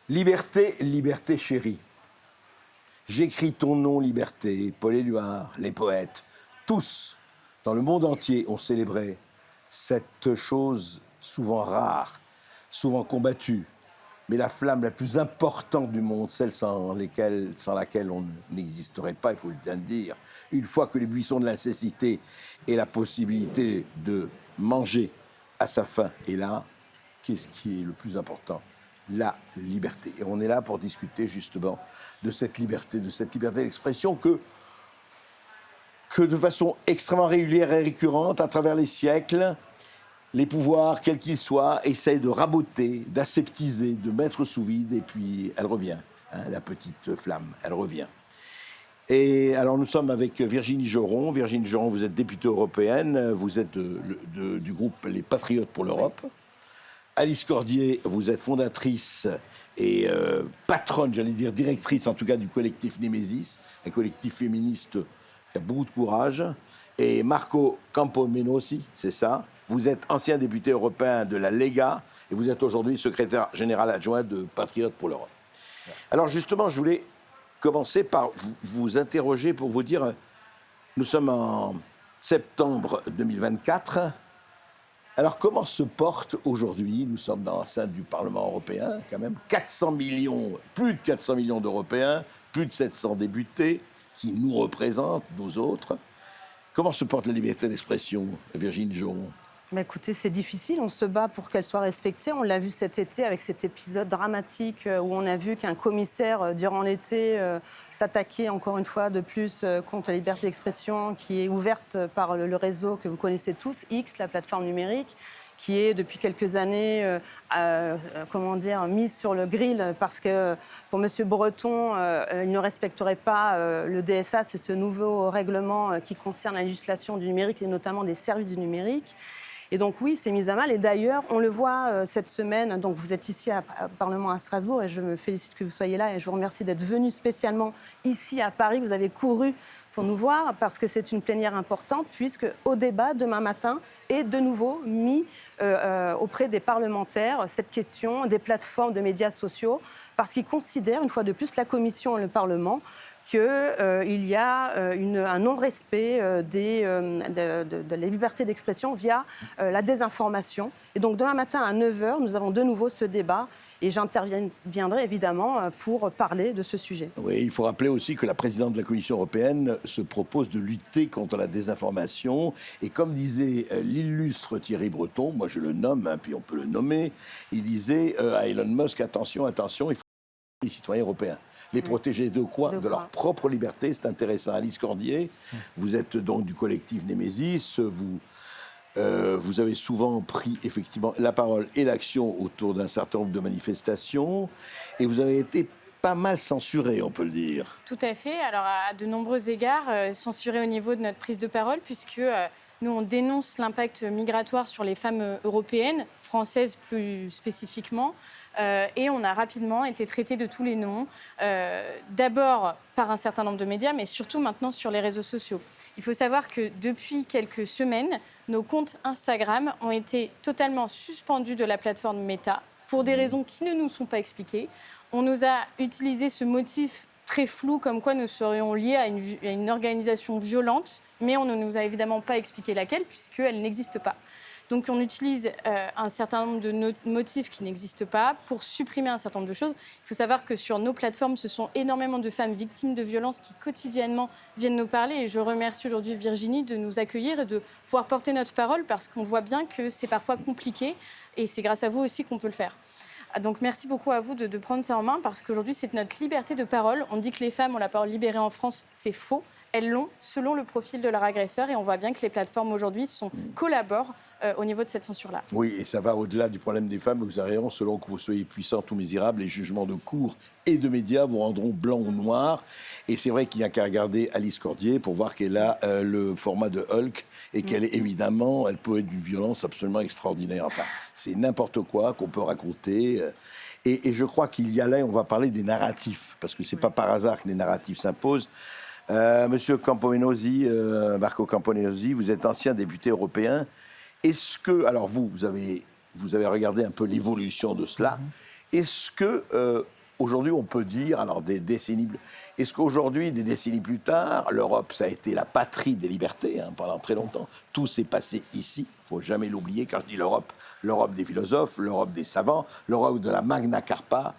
Liberté, liberté chérie. J'écris ton nom, liberté. Paul Éluard, les poètes, tous, dans le monde entier, ont célébré cette chose souvent rare, souvent combattue, mais la flamme la plus importante du monde, celle sans laquelle on n'existerait pas, il faut bien le dire. Une fois que les buissons de la cécité et la possibilité de manger à sa faim est là, qu'est-ce qui est le plus important? La liberté. Et on est là pour discuter justement de cette liberté d'expression que de façon extrêmement régulière et récurrente, à travers les siècles, les pouvoirs, quels qu'ils soient, essayent de raboter, d'aseptiser, de mettre sous vide, et puis elle revient, hein, la petite flamme, elle revient. Et alors nous sommes avec Virginie Joron. Virginie Joron, vous êtes députée européenne, vous êtes du groupe Les Patriotes pour l'Europe. Oui. Alice Cordier, vous êtes fondatrice et patronne, j'allais dire directrice en tout cas du collectif Némésis, un collectif féministe qui a beaucoup de courage. Et Marco Campomenosi, c'est ça. Vous êtes ancien député européen de la Lega et vous êtes aujourd'hui secrétaire général adjoint de Patriotes pour l'Europe. Alors justement, je voulais commencer par vous interroger pour vous dire, nous sommes en septembre 2024. Alors comment se porte aujourd'hui, nous sommes dans l'enceinte du Parlement européen, quand même, 400 millions, plus de 400 millions d'Européens, plus de 700 députés qui nous représentent, nous autres. Comment se porte la liberté d'expression, Virginie Joron ? Écoutez, c'est difficile, on se bat pour qu'elle soit respectée. On l'a vu cet été avec cet épisode dramatique où on a vu qu'un commissaire, durant l'été, s'attaquait encore une fois de plus contre la liberté d'expression qui est ouverte par le réseau que vous connaissez tous, X, la plateforme numérique, qui est depuis quelques années mise sur le grill parce que pour M. Breton, il ne respecterait pas le DSA, c'est ce nouveau règlement qui concerne la législation du numérique et notamment des services du numérique. Et donc oui, c'est mis à mal. Et d'ailleurs, on le voit cette semaine. Donc vous êtes ici au Parlement à Strasbourg et je me félicite que vous soyez là. Et je vous remercie d'être venu spécialement ici à Paris. Vous avez couru pour nous voir parce que c'est une plénière importante puisque au débat demain matin est de nouveau mis auprès des parlementaires cette question des plateformes de médias sociaux parce qu'ils considèrent une fois de plus la Commission et le Parlement qu'il y a un non-respect de la liberté d'expression via la désinformation. Et donc demain matin à 9h, nous avons de nouveau ce débat et j'interviendrai évidemment pour parler de ce sujet. Oui, il faut rappeler aussi que la présidente de la Commission européenne se propose de lutter contre la désinformation. Et comme disait l'illustre Thierry Breton, moi je le nomme, hein, puis on peut le nommer, il disait à Elon Musk, attention, attention, il faut les citoyens européens. Les protéger de quoi ? De leur propre liberté, c'est intéressant. Alice Cordier, vous êtes donc du collectif Némésis, vous avez souvent pris effectivement la parole et l'action autour d'un certain nombre de manifestations, et vous avez été pas mal censuré, on peut le dire. Tout à fait. Alors, à de nombreux égards, censuré au niveau de notre prise de parole, puisque nous, on dénonce l'impact migratoire sur les femmes européennes, françaises plus spécifiquement, et on a rapidement été traités de tous les noms, d'abord par un certain nombre de médias, mais surtout maintenant sur les réseaux sociaux. Il faut savoir que depuis quelques semaines, nos comptes Instagram ont été totalement suspendus de la plateforme Meta, pour des raisons qui ne nous sont pas expliquées. On nous a utilisé ce motif très flou, comme quoi nous serions liés à une organisation violente, mais on ne nous a évidemment pas expliqué laquelle, puisqu'elle n'existe pas. Donc on utilise un certain nombre de motifs qui n'existent pas pour supprimer un certain nombre de choses. Il faut savoir que sur nos plateformes, ce sont énormément de femmes victimes de violences qui quotidiennement viennent nous parler. Et je remercie aujourd'hui Virginie de nous accueillir et de pouvoir porter notre parole parce qu'on voit bien que c'est parfois compliqué et c'est grâce à vous aussi qu'on peut le faire. Donc merci beaucoup à vous de prendre ça en main parce qu'aujourd'hui c'est notre liberté de parole. On dit que les femmes ont la parole libérée en France, c'est faux. Elles l'ont selon le profil de leur agresseur et on voit bien que les plateformes aujourd'hui collaborent au niveau de cette censure-là. Oui, et ça va au-delà du problème des femmes. Vous avez raison, selon que vous soyez puissante ou misérable, les jugements de cour et de médias vous rendront blanc ou noir. Et c'est vrai qu'il n'y a qu'à regarder Alice Cordier pour voir qu'elle a le format de Hulk et qu'elle est évidemment, elle peut être d'une violence absolument extraordinaire. Enfin, c'est n'importe quoi qu'on peut raconter. Et je crois qu'il y a là, on va parler des narratifs, parce que c'est pas par hasard que les narratifs s'imposent. Monsieur Campomenosi, Marco Campomenosi, vous êtes ancien député européen. Est-ce que, alors vous avez regardé un peu l'évolution de cela. Est-ce que aujourd'hui on peut dire, alors est-ce qu'aujourd'hui, des décennies plus tard, l'Europe, ça a été la patrie des libertés pendant très longtemps. Tout s'est passé ici. Il ne faut jamais l'oublier. Quand je dis l'Europe, l'Europe des philosophes, l'Europe des savants, l'Europe de la Magna Carta,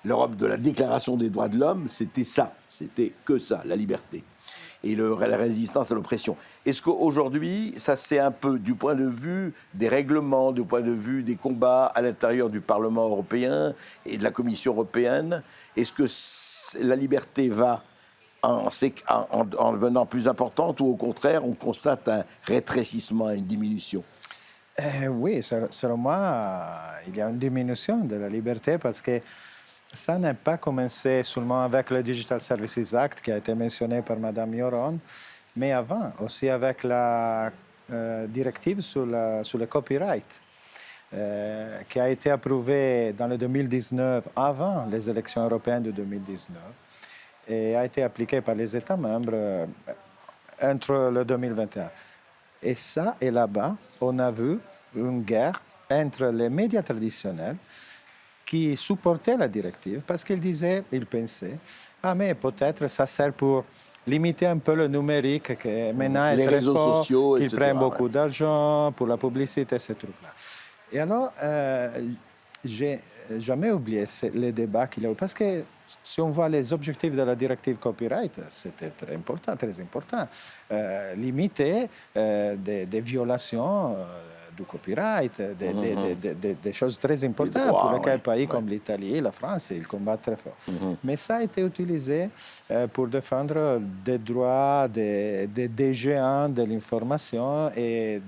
l'Europe de la Déclaration des droits de l'homme, c'était ça. C'était que ça, la liberté. Et la résistance à l'oppression. Est-ce qu'aujourd'hui, ça c'est un peu du point de vue des règlements, du point de vue des combats à l'intérieur du Parlement européen et de la Commission européenne, est-ce que la liberté va en devenant plus importante ou au contraire, on constate un rétrécissement, une diminution? Oui, selon moi, il y a une diminution de la liberté parce que ça n'a pas commencé seulement avec le Digital Services Act qui a été mentionné par Mme Joron, mais avant, aussi avec la directive sur le copyright, qui a été approuvée dans le 2019, avant les élections européennes de 2019, et a été appliquée par les États membres entre le 2021. Et ça, et là-bas, on a vu une guerre entre les médias traditionnels qui supportaient la directive parce qu'ils disaient, ils pensaient, mais peut-être ça sert pour limiter un peu le numérique qui maintenant est très réseaux fort, sociaux, qu'ils etc., prennent beaucoup d'argent pour la publicité, ces trucs-là. Et alors, j'ai jamais oublié les débats qu'il y a eu parce que si on voit les objectifs de la directive copyright, c'était très important, limiter des violations du copyright, des choses très importantes pour lesquelles pays comme l'Italie, la France, ils combattent très fort. Mais ça a été utilisé pour défendre des droits des géants de l'information et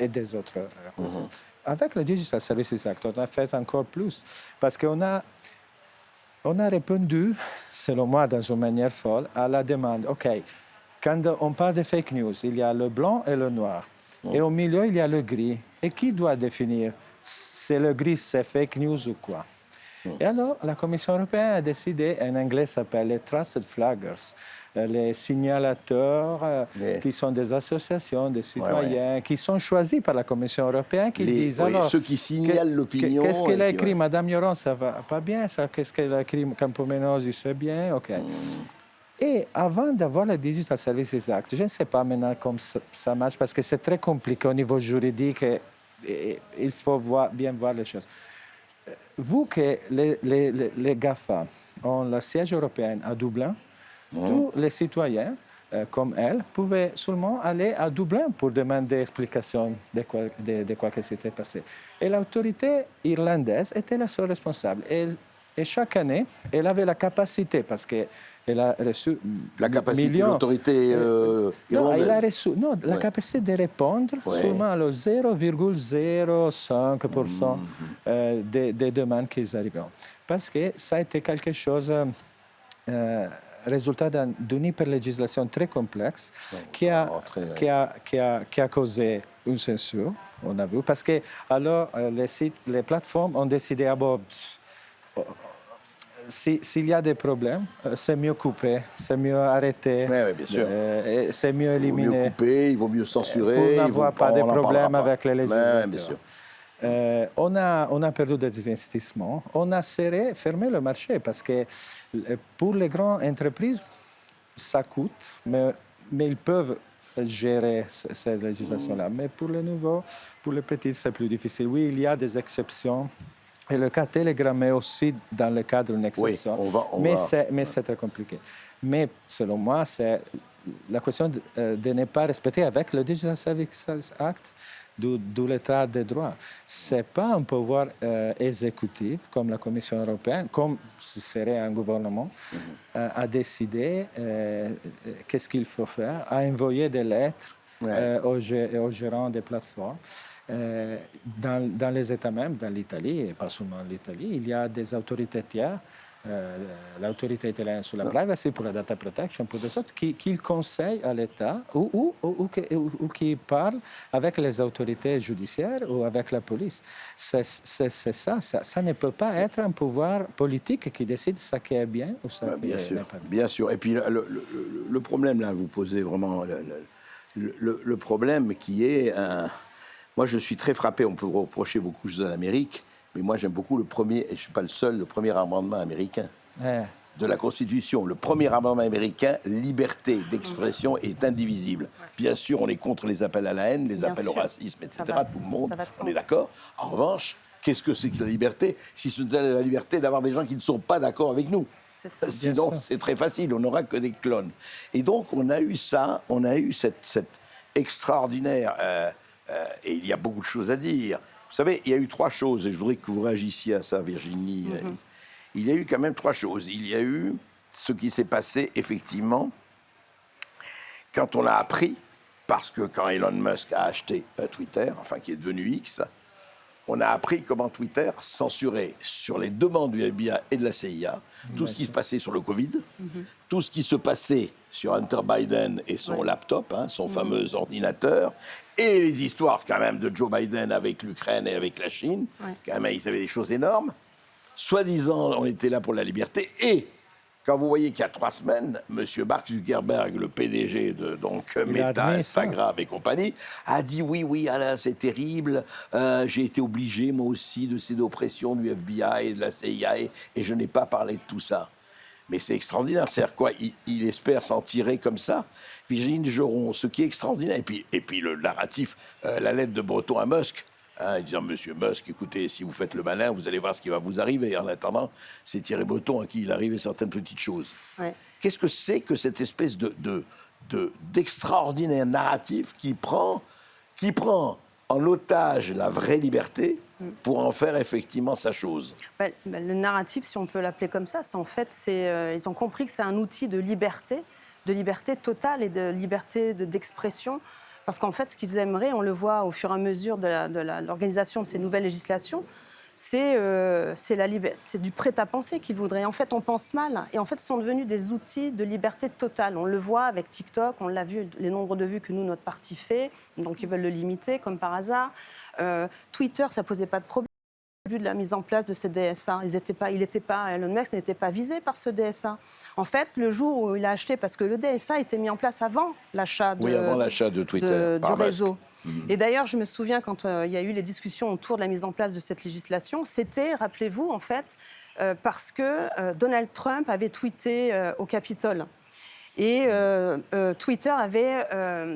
des autres causes. Avec le Digital Services Act, on a fait encore plus parce qu'on a répondu, selon moi, dans une manière folle, à la demande. OK, quand on parle de fake news, il y a le blanc et le noir. Et au milieu, il y a le gris. Et qui doit définir si le gris, c'est fake news ou quoi? Et alors, la Commission européenne a décidé, en anglais, ça s'appelle les Trusted Flaggers, les signalateurs qui sont des associations de citoyens, qui sont choisis par la Commission européenne, qui disent alors... Ceux qui signalent l'opinion... Qu'est-ce qu'elle a écrit, Madame Joron, ça va pas bien, ça. Qu'est-ce qu'elle a écrit, Campomenos, c'est bien, OK. Et avant d'avoir le Digital Services Act, je ne sais pas maintenant comment ça marche, parce que c'est très compliqué au niveau juridique, et il faut bien voir les choses. Vu que les GAFA ont le siège européen à Dublin, tous les citoyens, comme elle, pouvaient seulement aller à Dublin pour demander explication de quoi que s'était passé. Et l'autorité irlandaise était la seule responsable. Et chaque année, elle avait la capacité, parce qu'elle a reçu la capacité millions. De l'autorité irlandaise. Non, elle a reçu la capacité de répondre seulement à 0,05% des demandes qui arrivaient. Parce que ça a été quelque chose, résultat d'une hyperlégislation très complexe qui a causé une censure, on a vu. Parce que alors, les plateformes ont décidé s'il y a des problèmes, c'est mieux couper, c'est mieux arrêter, bien sûr. C'est mieux éliminer. Il vaut mieux couper, il vaut mieux censurer. Pour n'avoir pas de problèmes avec les législateurs. Bien sûr. On a perdu des investissements, on a fermé le marché parce que pour les grandes entreprises, ça coûte, mais ils peuvent gérer cette législation-là. Mais pour les nouveaux, pour les petits, c'est plus difficile. Oui, il y a des exceptions. Et le cas Telegram est aussi dans le cadre d'une exception. Mais c'est très compliqué. Mais selon moi, c'est la question de ne pas respecter avec le Digital Services Act de l'état des droits. Ce n'est pas un pouvoir exécutif comme la Commission européenne, comme ce serait un gouvernement, à décider qu'est-ce qu'il faut faire, à envoyer des lettres aux gérants des plateformes. Dans les États membres, dans l'Italie, et pas seulement l'Italie, il y a des autorités tiers, l'autorité italienne sur la privacy, pour la data protection, pour des autres, qui conseillent à l'État ou qui parlent avec les autorités judiciaires ou avec la police. C'est ça. Ça ne peut pas être un pouvoir politique qui décide ce qui est bien ou ce qui n'est pas bien. Bien sûr. Et puis le problème, là, vous posez vraiment le problème qui est... Moi, je suis très frappé, on peut reprocher beaucoup de choses en Amérique, mais moi j'aime beaucoup le premier, et je ne suis pas le seul, le premier amendement américain de la Constitution. Le premier amendement américain, liberté d'expression est indivisible. Bien sûr, on est contre les appels à la haine, les appels au racisme, etc. Tout le monde, on est d'accord. En revanche, qu'est-ce que c'est que la liberté, si ce n'est la liberté d'avoir des gens qui ne sont pas d'accord avec nous? Sinon, c'est très facile, on n'aura que des clones. Et donc, on a eu ça, on a eu cette extraordinaire... et il y a beaucoup de choses à dire. Vous savez, il y a eu 3 choses, et je voudrais que vous réagissiez à ça, Virginie. Il y a eu quand même 3 choses. Il y a eu ce qui s'est passé, effectivement, quand on a appris, parce que quand Elon Musk a acheté Twitter, enfin qui est devenu X, on a appris comment Twitter censurait sur les demandes du FBI et de la CIA tout ce qui se passait sur le Covid, tout ce qui se passait sur Hunter Biden et son laptop, son fameux ordinateur, et les histoires quand même de Joe Biden avec l'Ukraine et avec la Chine. Quand même, ils avaient des choses énormes. Soi-disant, on était là pour la liberté. Et quand vous voyez qu'il y a 3 semaines, M. Mark Zuckerberg, le PDG de Meta, Instagram et compagnie, a dit oui, c'est terrible, j'ai été obligé, moi aussi, de céder aux pressions du FBI et de la CIA, et je n'ai pas parlé de tout ça. Mais c'est extraordinaire, c'est-à-dire quoi, il espère s'en tirer comme ça. Virginie Geron, ce qui est extraordinaire, et puis le narratif, la lettre de Breton à Musk, disant, Monsieur Musk, écoutez, si vous faites le malin, vous allez voir ce qui va vous arriver. En attendant, c'est Thierry Breton à qui il arrivait certaines petites choses. Qu'est-ce que c'est que cette espèce d'extraordinaire narratif qui prend en otage la vraie liberté pour en faire effectivement sa chose? Le narratif, si on peut l'appeler comme ça, c'est en fait, ils ont compris que c'est un outil de liberté totale et de liberté d'expression. Parce qu'en fait, ce qu'ils aimeraient, on le voit au fur et à mesure de l'organisation de ces nouvelles législations, c'est du prêt-à-penser qu'ils voudraient. En fait, on pense mal. Et en fait, ce sont devenus des outils de liberté totale. On le voit avec TikTok, on l'a vu, les nombres de vues que nous, notre parti fait. Donc, ils veulent le limiter, comme par hasard. Twitter, ça ne posait pas de problème. Au début de la mise en place de ces DSA, Elon Musk n'était pas visé par ce DSA. En fait, le jour où il a acheté, parce que le DSA a été mis en place avant l'achat de Twitter, du réseau. Et d'ailleurs, je me souviens quand il y a eu les discussions autour de la mise en place de cette législation, c'était, rappelez-vous, en fait, parce que Donald Trump avait tweeté au Capitole. Et Twitter avait,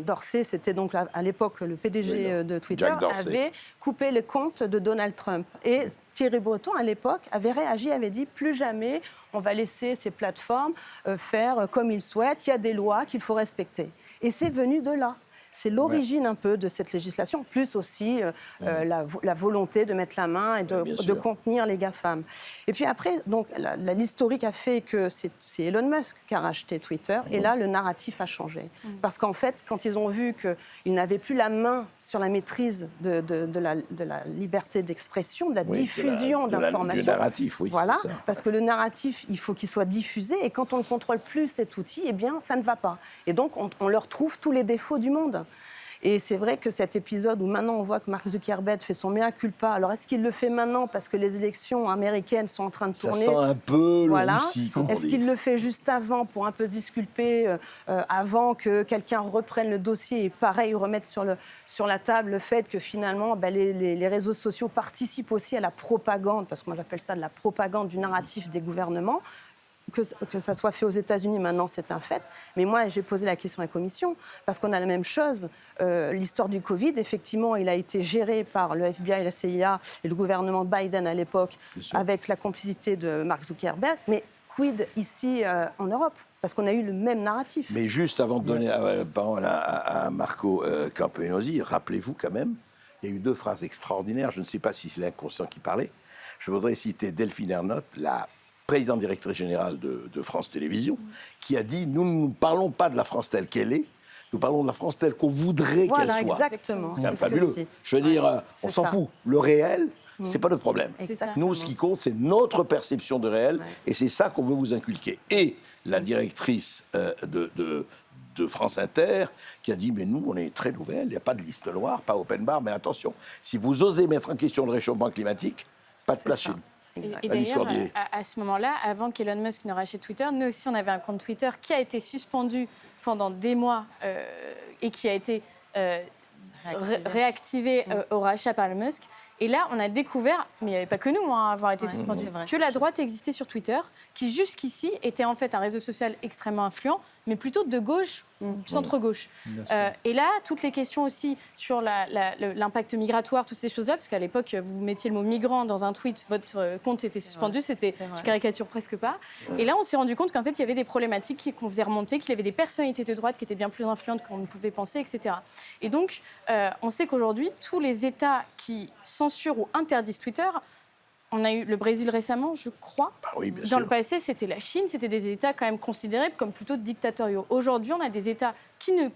Dorsey, c'était donc à l'époque le PDG de Twitter, avait coupé le compte de Donald Trump. Et Thierry Breton, à l'époque, avait réagi, avait dit plus jamais on va laisser ces plateformes faire comme ils souhaitent, il y a des lois qu'il faut respecter. Et c'est venu de là. C'est l'origine un peu de cette législation, plus aussi la volonté de mettre la main et de contenir les GAFAM. Et puis après, donc, l'historique a fait que c'est Elon Musk qui a racheté Twitter, et là, le narratif a changé. Parce qu'en fait, quand ils ont vu qu'ils n'avaient plus la main sur la maîtrise de la liberté d'expression, de la diffusion d'informations... Du narratif, oui. Voilà, parce que le narratif, il faut qu'il soit diffusé, et quand on ne contrôle plus cet outil, eh bien, ça ne va pas. Et donc, on leur trouve tous les défauts du monde. Et c'est vrai que cet épisode où maintenant on voit que Mark Zuckerberg fait son mea culpa, alors est-ce qu'il le fait maintenant parce que les élections américaines sont en train de tourner? Ça sent un peu le roussi, comme on dit. Est-ce qu'il le fait juste avant pour un peu se disculper, avant que quelqu'un reprenne le dossier et pareil remettre sur la table le fait que finalement les réseaux sociaux participent aussi à la propagande, parce que moi j'appelle ça de la propagande du narratif des gouvernements. Que ça soit fait aux États-Unis, maintenant, c'est un fait. Mais moi, j'ai posé la question à la Commission, parce qu'on a la même chose. L'histoire du Covid, effectivement, il a été géré par le FBI, la CIA et le gouvernement Biden à l'époque, avec la complicité de Mark Zuckerberg. Mais quid ici, en Europe? Parce qu'on a eu le même narratif. Mais juste avant de donner la parole à Marco Campenosi, rappelez-vous quand même, il y a eu 2 phrases extraordinaires. Je ne sais pas si c'est l'inconscient qui parlait. Je voudrais citer Delphine Ernotte, la présidente directrice générale de France Télévisions, qui a dit « Nous ne parlons pas de la France telle qu'elle est, nous parlons de la France telle qu'on voudrait qu'elle soit. » Exactement. C'est fabuleux. Je veux dire, on s'en fout. Le réel, c'est pas notre problème. Exactement. Nous, ce qui compte, c'est notre perception de réel, et c'est ça qu'on veut vous inculquer. Et la directrice de France Inter, qui a dit « Mais nous, on est très nouvelle, il n'y a pas de liste noire, pas open bar, mais attention, si vous osez mettre en question le réchauffement climatique, pas de place chez nous. » Et d'ailleurs, à ce moment-là, avant qu'Elon Musk ne rachète Twitter, nous aussi, on avait un compte Twitter qui a été suspendu pendant des mois et qui a été réactivé au rachat par Elon Musk. Et là, on a découvert, mais il n'y avait pas que nous à avoir été suspendus, c'est vrai. que la droite existait sur Twitter, qui jusqu'ici était en fait un réseau social extrêmement influent, mais plutôt de gauche ou centre-gauche. Et là, toutes les questions aussi sur l'impact migratoire, toutes ces choses-là, parce qu'à l'époque, vous mettiez le mot migrant dans un tweet, votre compte était suspendu, je caricature presque pas. Et là, on s'est rendu compte qu'en fait, il y avait des problématiques qu'on faisait remonter, qu'il y avait des personnalités de droite qui étaient bien plus influentes qu'on ne pouvait penser, etc. Et donc, on sait qu'aujourd'hui, tous les États qui censurent ou interdisent Twitter, on a eu le Brésil récemment, je crois. Bah oui, bien Dans sûr. le passé, c'était la Chine, c'était des États quand même considérés comme plutôt dictatoriaux. Aujourd'hui, on a des États qui ne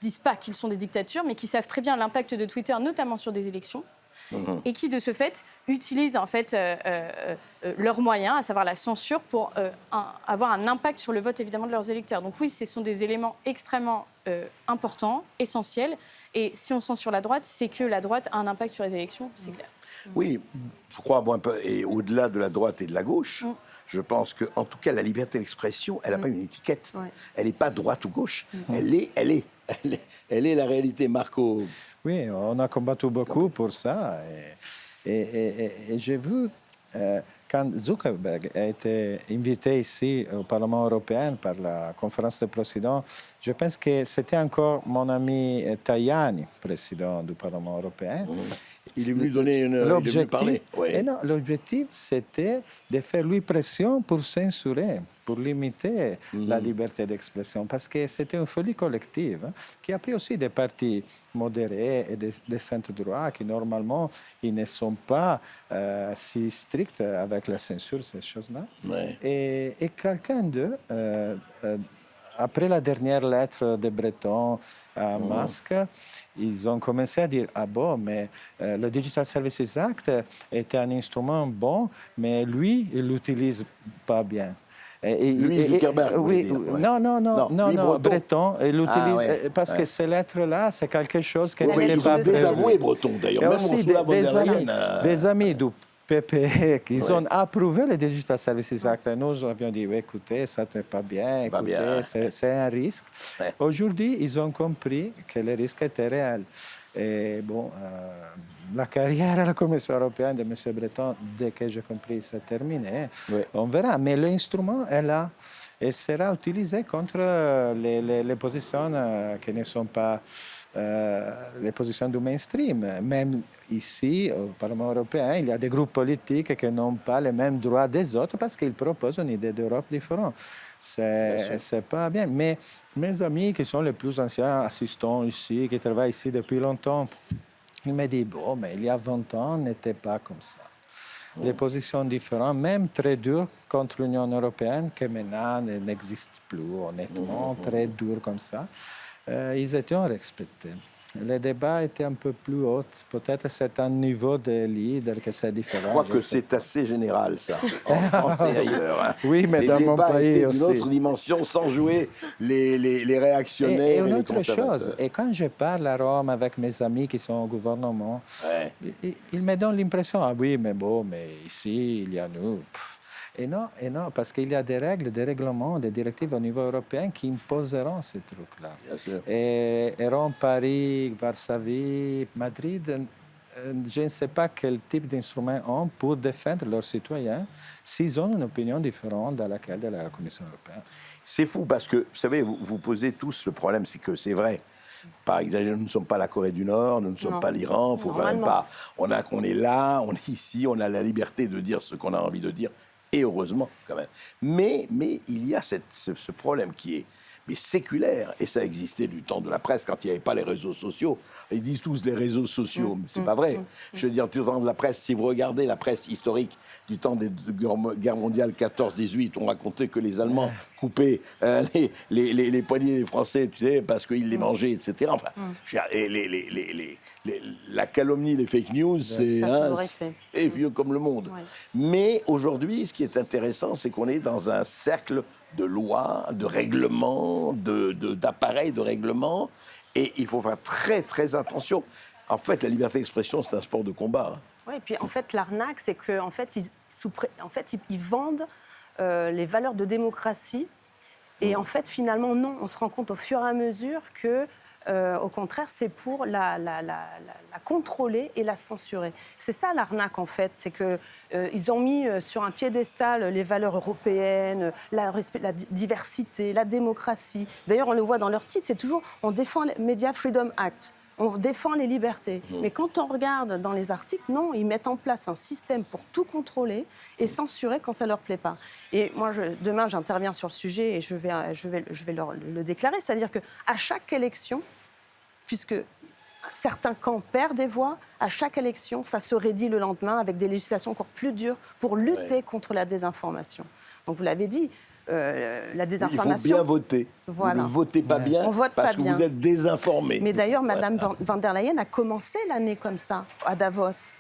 disent pas qu'ils sont des dictatures, mais qui savent très bien l'impact de Twitter, notamment sur des élections. Et qui, de ce fait, utilisent en fait leurs moyens, à savoir la censure, pour avoir un impact sur le vote, évidemment, de leurs électeurs. Donc oui, ce sont des éléments extrêmement importants, essentiels. Et si on censure la droite, c'est que la droite a un impact sur les élections, c'est clair. Oui, je crois, bon, un peu, et au-delà de la droite et de la gauche, je pense qu'en tout cas, la liberté d'expression, elle n'a pas une étiquette. Ouais. Elle n'est pas droite ou gauche. Elle est la réalité, Marco. Oui, on a combattu beaucoup pour ça. Et j'ai vu, quand Zuckerberg a été invité ici au Parlement européen par la conférence des présidents, je pense que c'était encore mon ami Tajani, président du Parlement européen. Il est venu donner il est venu parler. Ouais. Et non, l'objectif, c'était de faire lui pression pour censurer, pour limiter la liberté d'expression, parce que c'était une folie collective qui a pris aussi des partis modérés et des centres-droits qui, normalement, ils ne sont pas si stricts avec la censure, ces choses-là. Ouais. Et quelqu'un d'eux, après la dernière lettre de Breton à Musk, ils ont commencé à dire « Ah bon, mais le Digital Services Act était un instrument bon, mais lui, il ne l'utilise pas bien. » Lui, Zuckerberg, oui, dire, ouais. Non, Breton, il l'utilise parce que ces lettres-là, c'est quelque chose qui n'était pas Ils ont désavoué Breton, d'ailleurs. Et Même aussi Ursula von der Leyen. des amis du PPE qui ont approuvé le Digital Services Act. Et nous avions dit, écoutez, ça n'est pas bien, c'est un risque. Ouais. Aujourd'hui, ils ont compris que le risque était réel. Et bon, la carrière à la Commission européenne de M. Breton, dès que j'ai compris, c'est terminé. Ouais. On verra. Mais l'instrument est là et sera utilisé contre les positions qui ne sont pas les positions du mainstream. Même ici, au Parlement européen, il y a des groupes politiques qui n'ont pas les mêmes droits des autres parce qu'ils proposent une idée d'Europe différente. C'est pas bien. Mais mes amis qui sont les plus anciens assistants ici, qui travaillent ici depuis longtemps, ils me disent, bon, mais il y a 20 ans, on n'était pas comme ça. Des positions différentes, même très dures contre l'Union européenne, qui maintenant n'existe plus, honnêtement, très dures comme ça. Ils étaient respectés. Le débat était un peu plus haut. Peut-être c'est un niveau de leader que c'est différent. Je crois que c'est assez général, ça, en France et ailleurs. Hein. Oui, mais dans mon pays aussi. Une autre dimension, sans jouer les réactionnaires et et une les autre conservateurs. chose, et quand je parle à Rome avec mes amis qui sont au gouvernement, ils me donnent l'impression, ah oui, mais bon, mais ici, il y a nous. Et non, parce qu'il y a des règles, des règlements, des directives au niveau européen qui imposeront ces trucs-là. Bien sûr. Et Rome, Paris, Varsovie, Madrid, je ne sais pas quel type d'instruments ont pour défendre leurs citoyens s'ils ont une opinion différente de laquelle de la Commission européenne. C'est fou parce que, vous savez, vous posez tous le problème, c'est que c'est vrai. Par exemple, nous ne sommes pas la Corée du Nord, nous ne sommes pas l'Iran, faut quand même pas. On est là, on est ici, on a la liberté de dire ce qu'on a envie de dire. Et heureusement, quand même. Mais il y a ce problème qui est séculaire, et ça existait du temps de la presse, quand il n'y avait pas les réseaux sociaux. Ils disent tous les réseaux sociaux, mais c'est pas vrai. Je veux dire, du temps de la presse, si vous regardez la presse historique du temps des guerres mondiales 14-18, on racontait que les Allemands coupaient les poignets des Français, tu sais, parce qu'ils les mangeaient, etc. Enfin, je veux dire, la calomnie, les fake news, c'est vieux comme le monde. Ouais. Mais aujourd'hui, ce qui est intéressant, c'est qu'on est dans un cercle de lois, de règlements, d'appareils de règlements, et il faut faire très, très attention. En fait, la liberté d'expression, c'est un sport de combat. Hein. Oui, et puis en fait, l'arnaque, c'est qu'en fait, ils vendent les valeurs de démocratie, et en fait, finalement, non, on se rend compte au fur et à mesure que Au contraire, c'est pour la contrôler et la censurer. C'est ça l'arnaque, en fait. C'est qu'ils ont mis sur un piédestal les valeurs européennes, la diversité, la démocratie. D'ailleurs, on le voit dans leur titre, c'est toujours « On défend le Media Freedom Act ». On défend les libertés. Mais quand on regarde dans les articles, non, ils mettent en place un système pour tout contrôler et censurer quand ça ne leur plaît pas. Et moi, demain, j'interviens sur le sujet et je vais le déclarer. C'est-à-dire qu'à chaque élection, puisque certains camps perdent des voix, à chaque élection, ça se raidit le lendemain avec des législations encore plus dures pour lutter contre la désinformation. Donc, vous l'avez dit, la désinformation... Il faut bien voter. Voilà. Vous ne votez pas bien parce que vous êtes désinformé. Mais d'ailleurs, Mme van der Leyen a commencé l'année comme ça, à Davos.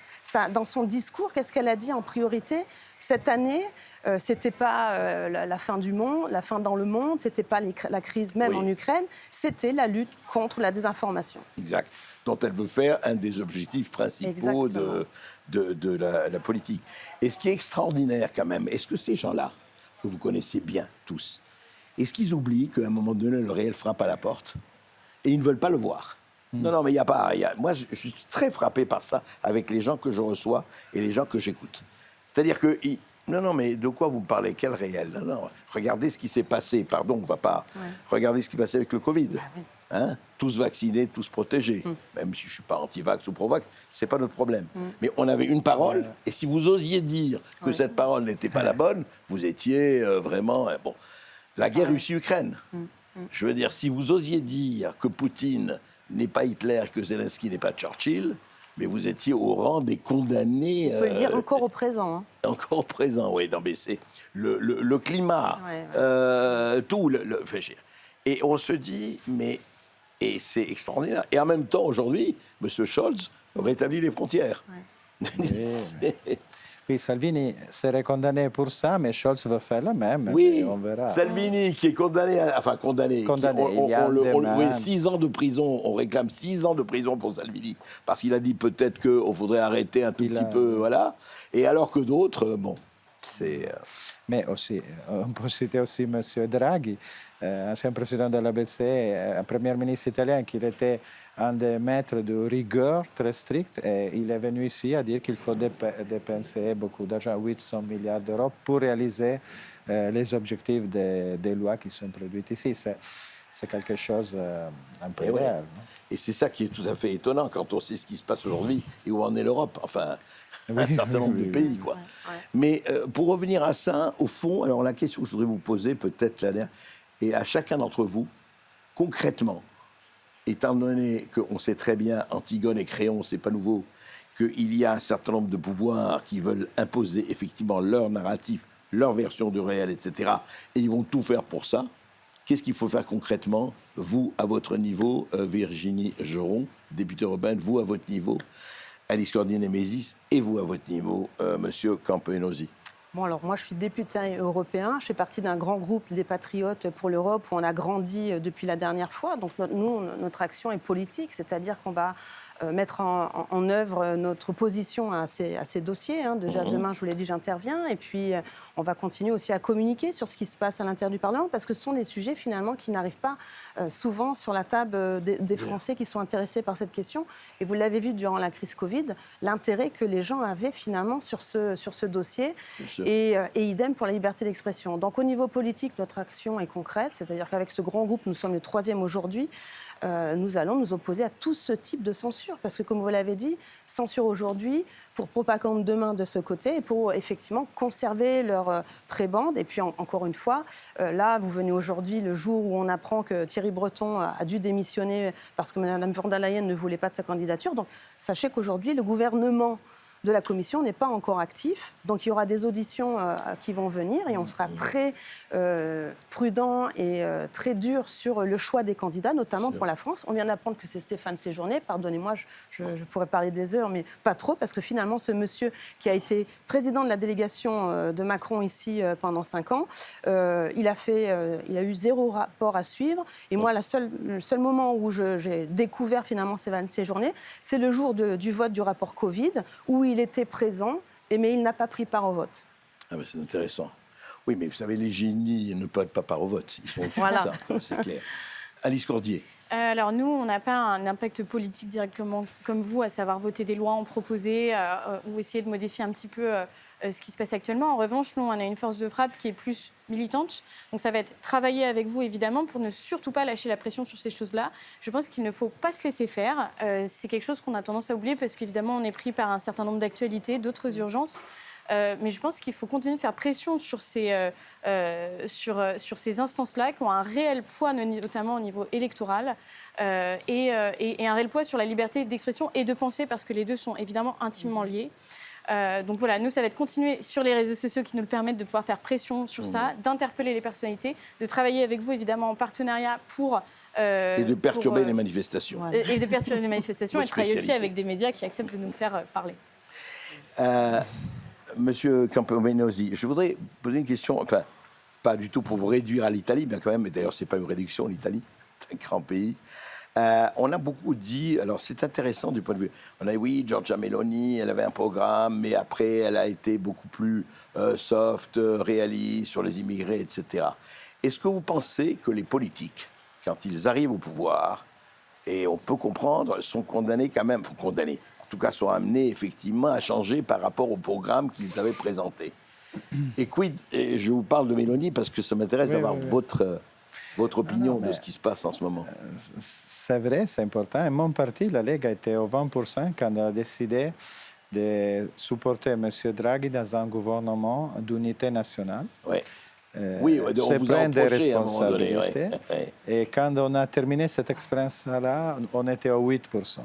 Dans son discours, qu'est-ce qu'elle a dit en priorité ? Cette année, ce n'était pas la fin du monde, la fin dans le monde, ce n'était pas la crise même en Ukraine, c'était la lutte contre la désinformation. Exact. Dont elle veut faire un des objectifs principaux de la politique. Et ce qui est extraordinaire quand même, est-ce que ces gens-là, que vous connaissez bien tous, est-ce qu'ils oublient qu'à un moment donné, le réel frappe à la porte et ils ne veulent pas le voir? Non, mais il n'y a pas... Moi, je suis très frappé par ça avec les gens que je reçois et les gens que j'écoute. C'est-à-dire que... Non, mais de quoi vous me parlez? Quel réel? Non, regardez ce qui s'est passé. Pardon, on ne va pas... Regardez ce qui s'est passé avec le Covid. Hein? Tous vaccinés, tous protégés. Même si je ne suis pas anti-vax ou pro-vax, ce n'est pas notre problème. Mais on avait une parole, et si vous osiez dire que cette parole n'était pas la bonne, vous étiez vraiment... bon. La guerre Russie-Ukraine. Je veux dire, si vous osiez dire que Poutine n'est pas Hitler, que Zelensky n'est pas Churchill, mais vous étiez au rang des condamnés... On peut le dire encore au présent. Hein. Encore au présent, oui. Non, mais c'est le climat, tout. Et on se dit, mais... Et c'est extraordinaire. Et en même temps, aujourd'hui, M. Scholz rétablit les frontières. Oui, Salvini serait condamné pour ça, mais Scholz veut faire le même. Oui, on verra. Salvini qui est condamné, condamné. Oui, 6 ans de prison, on réclame 6 ans de prison pour Salvini, parce qu'il a dit peut-être qu'il faudrait arrêter un tout petit peu, voilà. Et alors que d'autres, bon, c'est... Mais aussi, on peut citer aussi M. Draghi, ancien président de la BCE, un premier ministre italien qui était un des maîtres de rigueur très stricte. Et il est venu ici à dire qu'il faut dépenser beaucoup d'argent, 800 milliards d'euros, pour réaliser les objectifs des lois qui sont produites ici. C'est quelque chose un peu réel. Et c'est ça qui est tout à fait étonnant quand on sait ce qui se passe aujourd'hui et où en est l'Europe. Enfin... un certain nombre de pays, quoi. Mais pour revenir à ça, au fond, alors la question que je voudrais vous poser, peut-être, là, et à chacun d'entre vous, concrètement, étant donné qu'on sait très bien, Antigone et Créon, c'est pas nouveau, qu'il y a un certain nombre de pouvoirs qui veulent imposer effectivement leur narratif, leur version du réel, etc., et ils vont tout faire pour ça. Qu'est-ce qu'il faut faire concrètement, vous, à votre niveau, Virginie Geron, députée européenne, vous, à votre niveau, Alice Cordier-Némésis, et vous, à votre niveau, Monsieur Campeenosi? Bon, alors moi, je suis député européen. Je fais partie d'un grand groupe des Patriotes pour l'Europe où on a grandi depuis la dernière fois. Donc, notre action est politique, c'est-à-dire qu'on va mettre en œuvre notre position à ces dossiers. Hein. Déjà, demain, je vous l'ai dit, j'interviens. Et puis, on va continuer aussi à communiquer sur ce qui se passe à l'intérieur du Parlement parce que ce sont des sujets, finalement, qui n'arrivent pas souvent sur la table des Français qui sont intéressés par cette question. Et vous l'avez vu durant la crise Covid, l'intérêt que les gens avaient, finalement, sur ce dossier. Et idem pour la liberté d'expression. Donc au niveau politique, notre action est concrète, c'est-à-dire qu'avec ce grand groupe, nous sommes le 3e aujourd'hui, nous allons nous opposer à tout ce type de censure. Parce que comme vous l'avez dit, censure aujourd'hui, pour propagande demain de ce côté, et pour effectivement conserver leur prébande. Et puis encore une fois, là, vous venez aujourd'hui, le jour où on apprend que Thierry Breton a dû démissionner parce que Mme von der Leyen ne voulait pas de sa candidature. Donc sachez qu'aujourd'hui, le gouvernement de la Commission n'est pas encore actif. Donc il y aura des auditions qui vont venir et on sera très prudent et très dur sur le choix des candidats, notamment pour la France. On vient d'apprendre que c'est Stéphane Séjourné. Pardonnez-moi, je pourrais parler des heures, mais pas trop, parce que finalement, ce monsieur qui a été président de la délégation de Macron ici pendant 5 ans, il a eu 0 rapport à suivre. Et moi, le seul moment où j'ai découvert finalement Stéphane Séjourné, c'est le jour du vote du rapport Covid, où il était présent, mais il n'a pas pris part au vote. Ah ben c'est intéressant. Oui, mais vous savez, les génies ne prennent pas part au vote. Ils sont au-dessus de ça, c'est clair. Alice Cordier. Alors nous, on n'a pas un impact politique directement comme vous, à savoir voter des lois, en proposer ou essayer de modifier un petit peu ce qui se passe actuellement. En revanche, nous, on a une force de frappe qui est plus militante. Donc ça va être travailler avec vous, évidemment, pour ne surtout pas lâcher la pression sur ces choses-là. Je pense qu'il ne faut pas se laisser faire. C'est quelque chose qu'on a tendance à oublier parce qu'évidemment, on est pris par un certain nombre d'actualités, d'autres urgences. Mais je pense qu'il faut continuer de faire pression sur ces instances-là qui ont un réel poids, notamment au niveau électoral, et un réel poids sur la liberté d'expression et de penser, parce que les deux sont évidemment intimement liés. Donc voilà, nous, ça va être continuer sur les réseaux sociaux qui nous le permettent de pouvoir faire pression sur ça, d'interpeller les personnalités, de travailler avec vous, évidemment, en partenariat pour... et de perturber les manifestations. Et de perturber les manifestations, et de travailler aussi spécialité. avec des médias qui acceptent de nous faire parler. Monsieur Campomenozzi, je voudrais poser une question, enfin, pas du tout pour vous réduire à l'Italie, bien quand même, mais d'ailleurs, ce n'est pas une réduction, l'Italie, c'est un grand pays. On a beaucoup dit, alors c'est intéressant du point de vue, on a dit oui, Giorgia Meloni, elle avait un programme, mais après, elle a été beaucoup plus soft, réaliste sur les immigrés, etc. Est-ce que vous pensez que les politiques, quand ils arrivent au pouvoir, et on peut comprendre, sont condamnés quand même, condamnés, en tout cas sont amenés effectivement à changer par rapport au programme qu'ils avaient présenté. Et quid, et je vous parle de Meloni parce que ça m'intéresse d'avoir votre opinion de ce qui se passe en ce moment. C'est vrai, c'est important. Et mon parti, la Lega, était au 20% quand on a décidé de supporter M. Draghi dans un gouvernement d'unité nationale. Ouais. Oui, on vous a plein de reproché à un moment donné. responsabilités. Et quand on a terminé cette expérience-là, on était à 8%.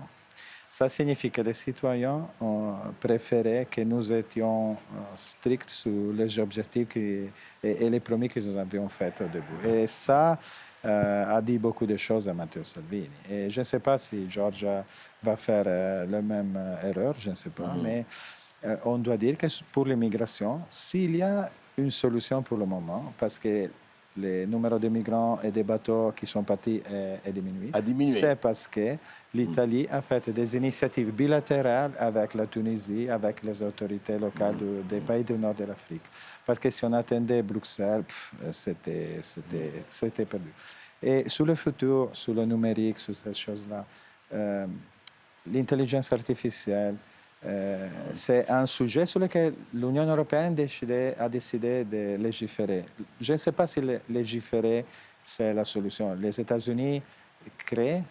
Ça signifie que les citoyens ont préféré que nous étions stricts sur les objectifs et les promis que nous avions faits au début. Et ça a dit beaucoup de choses à Matteo Salvini. Et je ne sais pas si Giorgia va faire la même erreur, je ne sais pas. Mais on doit dire que pour l'immigration, s'il y a une solution pour le moment, parce que le numéro de migrants et de bateaux qui sont partis est diminué. C'est parce que l'Italie a fait des initiatives bilatérales avec la Tunisie, avec les autorités locales des pays du nord de l'Afrique. Parce que si on attendait Bruxelles, c'était perdu. Et sur le futur, sur le numérique, sur ces choses-là, l'intelligence artificielle, c'est un sujet sur lequel l'Union européenne a décidé de légiférer. Je ne sais pas si légiférer, c'est la solution. Les États-Unis créent,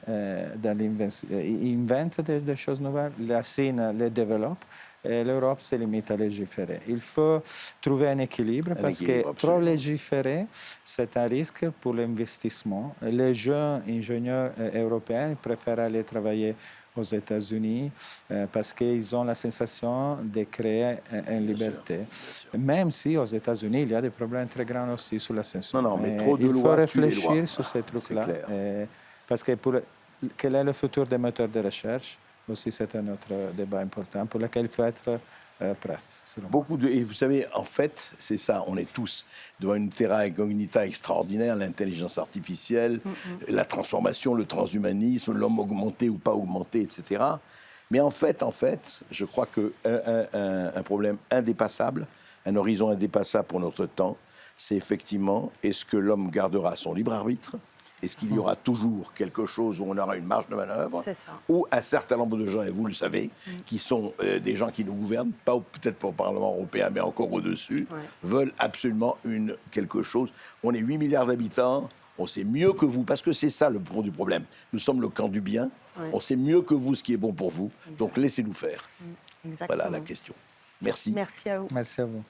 inventent des choses nouvelles, la Chine les développe, et l'Europe se limite à légiférer. Il faut trouver un équilibre parce que trop légiférer, c'est un risque pour l'investissement. Les jeunes ingénieurs européens préfèrent aller travailler aux États-Unis parce qu'ils ont la sensation de créer une liberté. Même si aux États-Unis, il y a des problèmes très grands aussi sur la censure. Non, mais trop de lois. Il faut réfléchir sur ces trucs-là. Parce que quel est le futur des moteurs de recherche? Aussi, c'est un autre débat important pour lequel il faut être prêt. Et vous savez, en fait, c'est ça, on est tous devant une terra incognita extraordinaire, l'intelligence artificielle, la transformation, le transhumanisme, l'homme augmenté ou pas augmenté, etc. Mais en fait, je crois qu'un problème indépassable, un horizon indépassable pour notre temps, c'est effectivement, est-ce que l'homme gardera son libre arbitre ? Est-ce qu'il y aura toujours quelque chose où on aura une marge de manœuvre? Ou un certain nombre de gens, et vous le savez, qui sont des gens qui nous gouvernent, pas peut-être pas au Parlement européen, mais encore au-dessus, veulent absolument quelque chose. On est 8 milliards d'habitants, on sait mieux que vous, parce que c'est ça le fond du problème. Nous sommes le camp du bien, on sait mieux que vous ce qui est bon pour vous, donc laissez-nous faire. Voilà la question. Merci. Merci à vous. Merci à vous.